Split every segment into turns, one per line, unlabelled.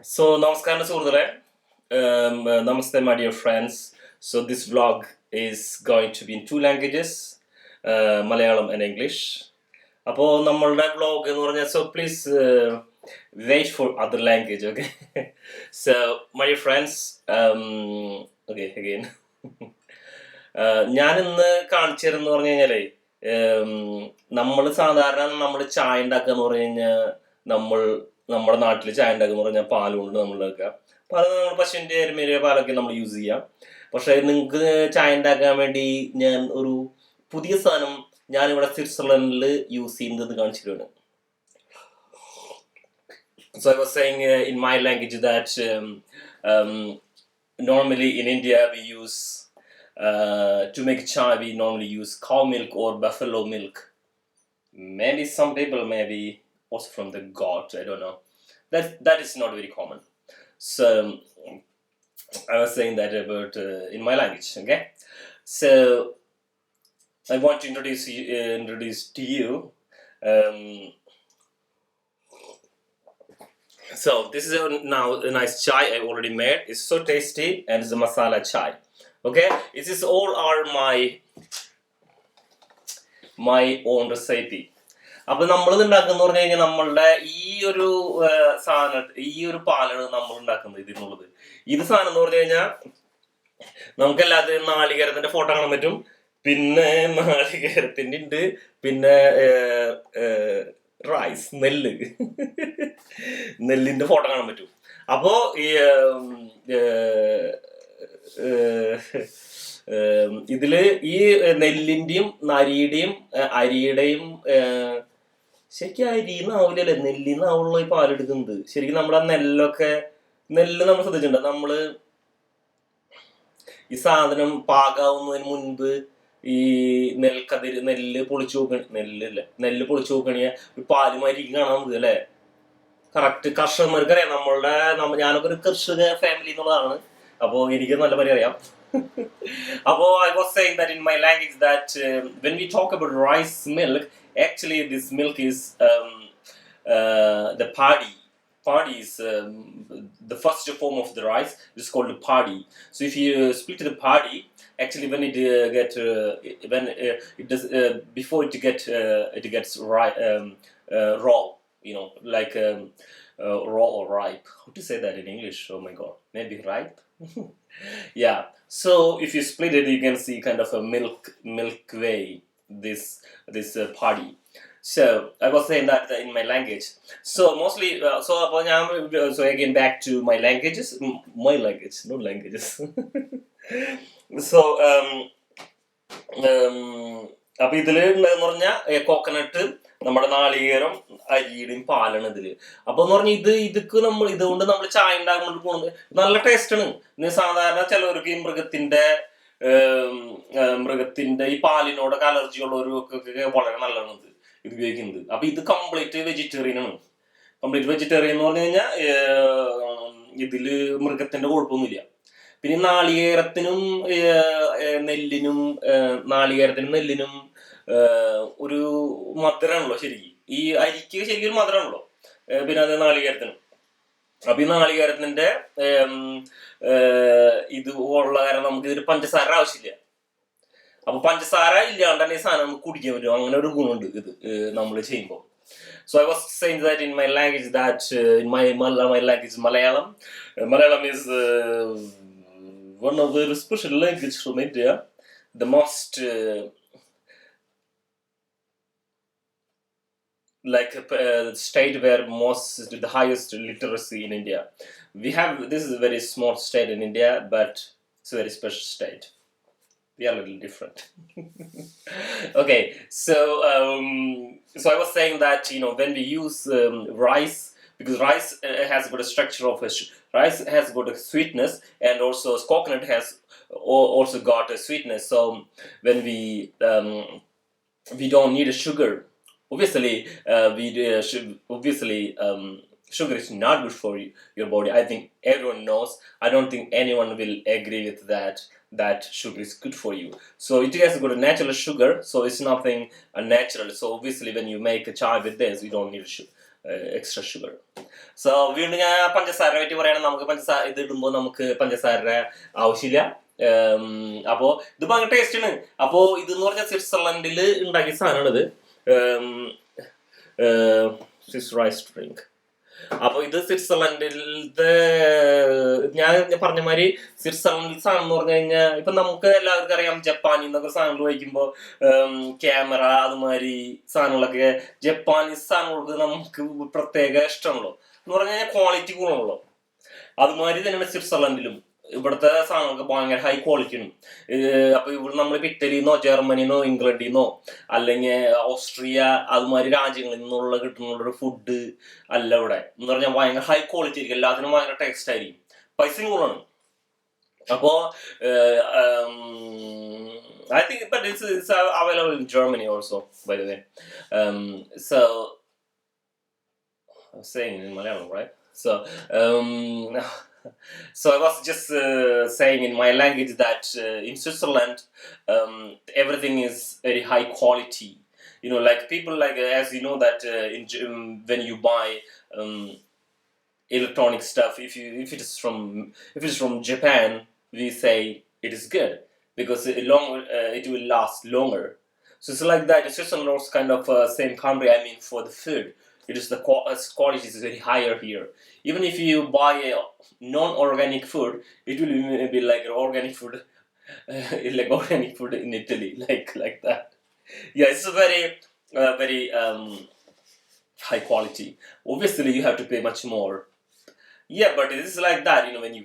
So, namaskaram suhruthale. Namaste, my dear friends. So, this vlog is going to be in two languages, Malayalam and English. അപ്പോൾ നമ്മളുടെ vlog എന്ന് പറഞ്ഞാൽ so please wait for other language, okay? So, my dear friends, okay, again. ഞാൻ ഇന്ന് കാണിച്ചു തരുന്ന പറഞ്ഞു കഴിഞ്ഞാലേ നമ്മൾ സാധാരണ നമ്മൾ ചായ ഉണ്ടാക്കുക എന്ന് പറഞ്ഞു കഴിഞ്ഞാൽ നമ്മുടെ നാട്ടിൽ ചായ ഉണ്ടാക്കുക എന്ന് പറഞ്ഞാൽ പാൽ കൊണ്ട് നമ്മൾ ഉണ്ടാക്കുക. പാൽ നമ്മൾ പശുവിൻ്റെ എരുമേരിയ പാലൊക്കെ നമ്മൾ യൂസ് ചെയ്യാം. പക്ഷേ നിങ്ങൾക്ക് ചായ ഉണ്ടാക്കാൻ വേണ്ടി ഞാൻ ഒരു പുതിയ സാധനം ഞാനിവിടെ സ്വിറ്റ്സർലൻഡിൽ യൂസ് ചെയ്യുന്നത് കാണിച്ചിട്ടുണ്ട്. So I was saying in my language that normally in India we use to make chai we normally use cow milk or buffalo milk. Maybe some people maybe also from the goat, I don't know. That is not very common. So I was saying that about in my language, okay? So I want to introduce to you. So this is now a nice chai I already made. It's so tasty and it's a masala chai. Okay, this is all are my own recipe. അപ്പോൾ നമ്മൾ ഉണ്ടാക്കുന്ന പറഞ്ഞു കഴിഞ്ഞാൽ നമ്മളുടെ ഈ ഒരു സാധനം ഈ ഒരു പാലാണ് നമ്മൾ ഉണ്ടാക്കുന്നത് ഇതിനുള്ളത്. ഇത് സാധനം എന്ന് പറഞ്ഞു കഴിഞ്ഞാൽ നമുക്ക് എല്ലാത്തിനും നാളികേരത്തിന്റെ ഫോട്ടോ കാണാൻ പറ്റും, പിന്നെ നാളികേരത്തിന്റെ ഉണ്ട്, പിന്നെ റൈസ് നെല്ലിന്റെ ഫോട്ടോ കാണാൻ പറ്റും. അപ്പോ ഈ ഇതില് ഈ നെല്ലിന്റെയും അരിയുടെയും ശരിക്കും അരിന്നാവില്ലല്ലേ, നെല്ലിന്നാവുള്ള ഈ പാലെടുക്കുന്നത്. ശരിക്കും നമ്മുടെ നെല്ല് നമ്മൾ ശ്രദ്ധിച്ചിട്ടുണ്ട്. നമ്മള് ഈ സാധനം പാകാവുന്നതിന് മുൻപ് ഈ നെല്ല് പൊളിച്ചു നോക്കണിയ ഒരു പാലുമാരി കാണാൻ നമുക്ക് അല്ലെ. കറക്റ്റ് കർഷകന്മാർക്ക് അറിയാം. ഞാനൊക്കെ ഒരു കർഷക ഫാമിലി എന്നുള്ളതാണ്. അപ്പോ എനിക്ക് നല്ല പോലെ അറിയാം. Apo I was saying that in my language that when we talk about rice milk, actually this milk is the paddy. Paddy is the first form of the rice. It's called the paddy. So if you split the paddy, actually when it before it gets raw, you know, like raw or ripe. How to say that in English? Oh my god, maybe ripe. Yeah, so if you split it you can see kind of a milk way this paddy. So I was saying that in my language. So mostly so again back to my languages, not languages. So അപ്പൊ ഇതില് എന്ന് പറഞ്ഞാൽ coconut, നമ്മുടെ നാളികേരം, അരിയുടെയും പാലാണ് ഇതില്. അപ്പൊ എന്ന് പറഞ്ഞാൽ ഇതുകൊണ്ട് നമ്മൾ ചായ ഉണ്ടാക്കുമ്പോൾ പോകുന്നത് നല്ല ടേസ്റ്റ് ആണ്. സാധാരണ ചിലവർക്ക് ഈ മൃഗത്തിന്റെ ഈ പാലിനോടൊക്കെ അലർജി ഉള്ളവർക്കൊക്കെ വളരെ നല്ലതാണ് ഇത് ഉപയോഗിക്കുന്നത്. അപ്പൊ ഇത് കംപ്ലീറ്റ് വെജിറ്റേറിയൻ ആണ്. കംപ്ലീറ്റ് വെജിറ്റേറിയൻ എന്ന് പറഞ്ഞു കഴിഞ്ഞാൽ ഇതില് മൃഗത്തിന്റെ കുഴപ്പമൊന്നുമില്ല. പിന്നെ നാളികേരത്തിനും നെല്ലിനും ഒരു മധുരമാണല്ലോ ശരിക്കും. ഈ അരിക്ക് ശരിക്കും ഒരു മധുരമാണല്ലോ, പിന്നെ അത് നാളികേരത്തിനും. അപ്പൊ ഈ നാളികേരത്തിന്റെ ഇത് ഉള്ള കാരണം നമുക്ക് ഇതിന് പഞ്ചസാര ആവശ്യമില്ല. അപ്പൊ പഞ്ചസാര ഇല്ലാണ്ട് തന്നെ ഈ സാധനം നമുക്ക് കുടിക്കാൻ പറ്റും. അങ്ങനെ ഒരു ഗുണമുണ്ട് ഇത് നമ്മൾ ചെയ്യുമ്പോൾ. So I was saying that in my language that in my language Malayalam is one of the special language from India, the most state where the highest literacy in India. This is a very small state in India, but it's a very special state. We are a little different. Okay, so I was saying that, you know, when we use rice, because rice has got a structure of rice has got a sweetness, and also coconut has also got a sweetness. So when we don't need a sugar. Obviously, sugar is not good for your body. I think everyone knows. I don't think anyone will agree with that sugar is good for you. So it has got a natural sugar, so it's nothing unnatural. So obviously when you make a chai with this, you don't need extra sugar. So വീണ്ടും ഞാൻ പഞ്ചസാര പറ്റി പറയുകയാണെങ്കിൽ നമുക്ക് പഞ്ചസാര ഇത് ഇടുമ്പോൾ നമുക്ക് പഞ്ചസാര ആവശ്യമില്ല. അപ്പോൾ ഇത് ഭയങ്കര ടേസ്റ്റ് ആണ്. അപ്പോൾ ഇതെന്ന് പറഞ്ഞാൽ സ്വിറ്റ്സർലൻഡിൽ ഉണ്ടാക്കിയ സാധനമാണിത്. Swiss rice drink. അപ്പൊ ഇത് സ്വിറ്റ്സർലൻഡിലത്തെ ഞാൻ പറഞ്ഞ മാതിരി സ്വിറ്റ്സർലൻഡിൽ സാധനം എന്ന് പറഞ്ഞു കഴിഞ്ഞാൽ ഇപ്പൊ നമുക്ക് എല്ലാവർക്കും അറിയാം ജപ്പാനിൽ നിന്നൊക്കെ സാധനങ്ങൾ വയ്ക്കുമ്പോൾ ക്യാമറ അതുമാതിരി സാധനങ്ങളൊക്കെ ജപ്പാനീസ് സാധനങ്ങൾക്ക് നമുക്ക് പ്രത്യേക ഇഷ്ടമാണല്ലോ എന്ന് പറഞ്ഞു കഴിഞ്ഞാൽ ക്വാളിറ്റി ഗുണമുള്ളൂ. അതുമാതിരി തന്നെയാണ് സ്വിറ്റ്സർലൻഡിലും ഇവിടുത്തെ സാധനങ്ങൾക്ക് ഭയങ്കര ഹൈ ക്വാളിറ്റി ആണ്. അപ്പൊ ഇവിടെ നമ്മളിപ്പോ ഇറ്റലിന്നോ ജർമ്മനിന്നോ ഇംഗ്ലണ്ടിന്നോ അല്ലെങ്കിൽ ഓസ്ട്രിയ അതുമാതിരി രാജ്യങ്ങളിൽ നിന്നുള്ള കിട്ടുന്നുള്ളൊരു ഫുഡ് അല്ല ഇവിടെ എന്ന് പറഞ്ഞാൽ ഭയങ്കര ഹൈ ക്വാളിറ്റി ആയിരിക്കും. എല്ലാത്തിനും ഭയങ്കര ടേസ്റ്റ് ആയിരിക്കും, പൈസയും കൂടുതലാണ്. അപ്പോ I think but it's available in Germany also, by the way. So I was saying in Malayalam, right? So I was just saying in my language that in Switzerland everything is very high quality. You know, like people like as you know that when you buy electronic stuff, if it is from Japan, we say it is good because it will last longer. So it's like that. Switzerland is kind of same country. I mean, for the food, it is the quality is very higher here. Even if you buy a non-organic food, it will be like organic food, like organic food in Italy, like that. Yeah, it's a very high quality. Obviously, you have to pay much more. Yeah, but it is like that. You know, when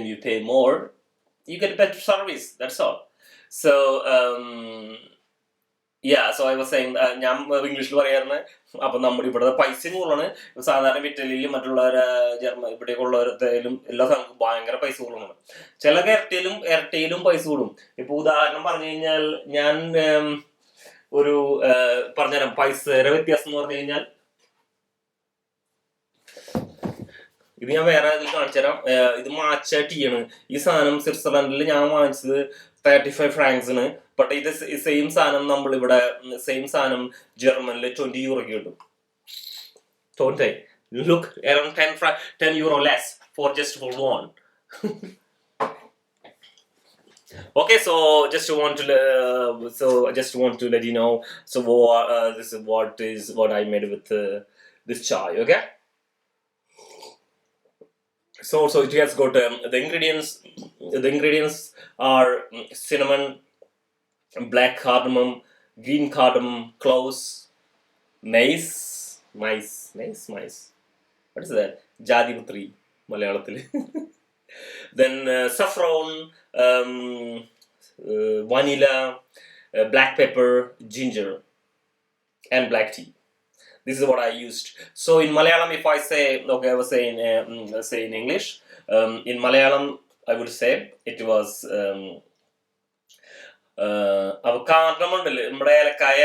you pay more, you get better service. That's all. So. Yeah, so I was saying ഞാൻ ഇംഗ്ലീഷിൽ പറയാറുണ്ട്. അപ്പൊ നമ്മുടെ ഇവിടെ പൈസയും കൂടുതലാണ്. സാധാരണ ഇറ്റലിയിലും മറ്റുള്ള ഇവിടെയൊക്കെ ഉള്ളവരത്തേലും എല്ലാ സാധനങ്ങൾക്കും ഭയങ്കര പൈസ കൂടുതലാണ്. ചില ഇരട്ടിയിലും പൈസ കൂടും. ഇപ്പൊ ഉദാഹരണം പറഞ്ഞു കഴിഞ്ഞാൽ ഞാൻ ഒരു പറഞ്ഞുതരാം പൈസയുടെ വ്യത്യാസം എന്ന് പറഞ്ഞു കഴിഞ്ഞാൽ ഇത് ഞാൻ വേറെ ഇതിൽ കാണിച്ചു തരാം. ഇത് മാച്ച ടീ ആണ്. ഈ സാധനം സ്വിറ്റ്സർലൻഡിൽ ഞാൻ വാങ്ങിച്ചത് 35 francs ആണ്. ബട്ട് ഇത് സെയിം സാധനം നമ്മളിവിടെ സെയിം സാധനം ജർമ്മനിൽ 20 യൂറോയ്ക്ക് കിട്ടും. Don't they? Look, around 10 euro less for one. Okay, so I just want to let you know. So this is what I made with this chai. Okay. So it has got the ingredients. The ingredients are cinnamon, black cardamom, green cardamom, cloves, mace. What is that? Jadiputri, Malayalam. Then saffron, vanilla, black pepper, ginger, and black tea. This is what I used. So in Malayalam, if I say, okay, I was saying, say in English. In Malayalam, I would say it was cardamom. നമ്മുടെ ഏലക്കായ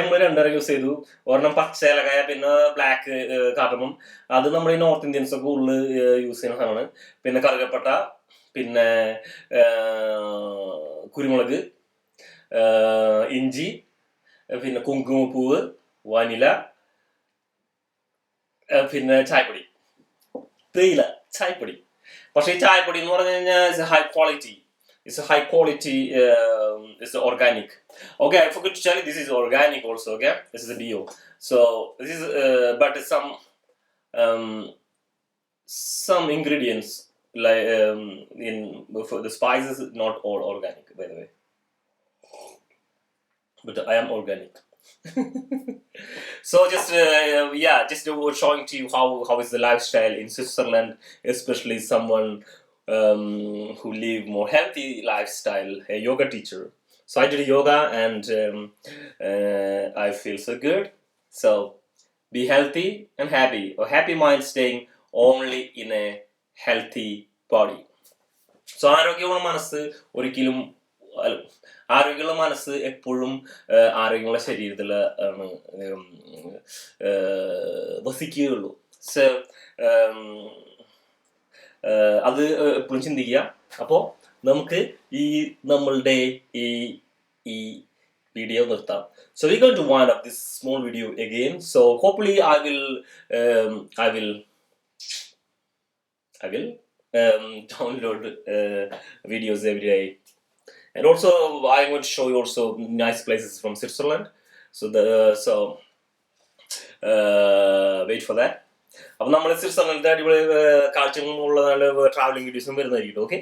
നമ്മൾ രണ്ടര use ചെയ്തു. ഒരെണ്ണം പച്ച ഏലക്കായ, പിന്നെ black cardamom. അത് നമ്മൾ ഈ നോർത്ത് ഇന്ത്യൻസ് ഒക്കെ കൂടുതൽ യൂസ് ചെയ്യുന്ന സാധനമാണ്. പിന്നെ കറുകപ്പട്ട, പിന്നെ കുരുമുളക്, ഇഞ്ചി, പിന്നെ കുങ്കുമപ്പൂവ്, വനില, പിന്നെ ചായപ്പൊടി, തേയില, ചായപ്പൊടി. പക്ഷെ ഈ ചായപ്പൊടി എന്ന് പറഞ്ഞു കഴിഞ്ഞാൽ high quality. It's a high quality, it's organic. Okay, I forgot to tell you this is organic also, okay? This is a bio. So, this is, but some ingredients, like, for the spices, not all organic, by the way. But I am organic. So just showing to you how is the lifestyle in Switzerland, especially someone who live more healthy lifestyle, a yoga teacher. So I did yoga and I feel so good. So be healthy and happy. A happy mind staying only in a healthy body. So ആരോഗ്യമുള്ള മനസ്സ് എപ്പോഴും ആരോഗ്യമുള്ള ശരീരത്തിൽ വസിക്കുകയുള്ളൂ. So അത് എപ്പോഴും ചിന്തിക്കുക. അപ്പോൾ നമുക്ക് ഈ നമ്മളുടെ ഈ video നിർത്താം. So we're going to wind up this small video again. So hopefully I will download videos every day. And also I'm going to show you also nice places from Switzerland. So wait for that. അപ്പോൾ നമ്മൾ സ്വിറ്റ്സർലൻഡിൻ്റെ അടിപൊളി കാഴ്ചകളുള്ള നല്ല travelling വീഡിയോസും വരുന്നതായിരിക്കും. Okay.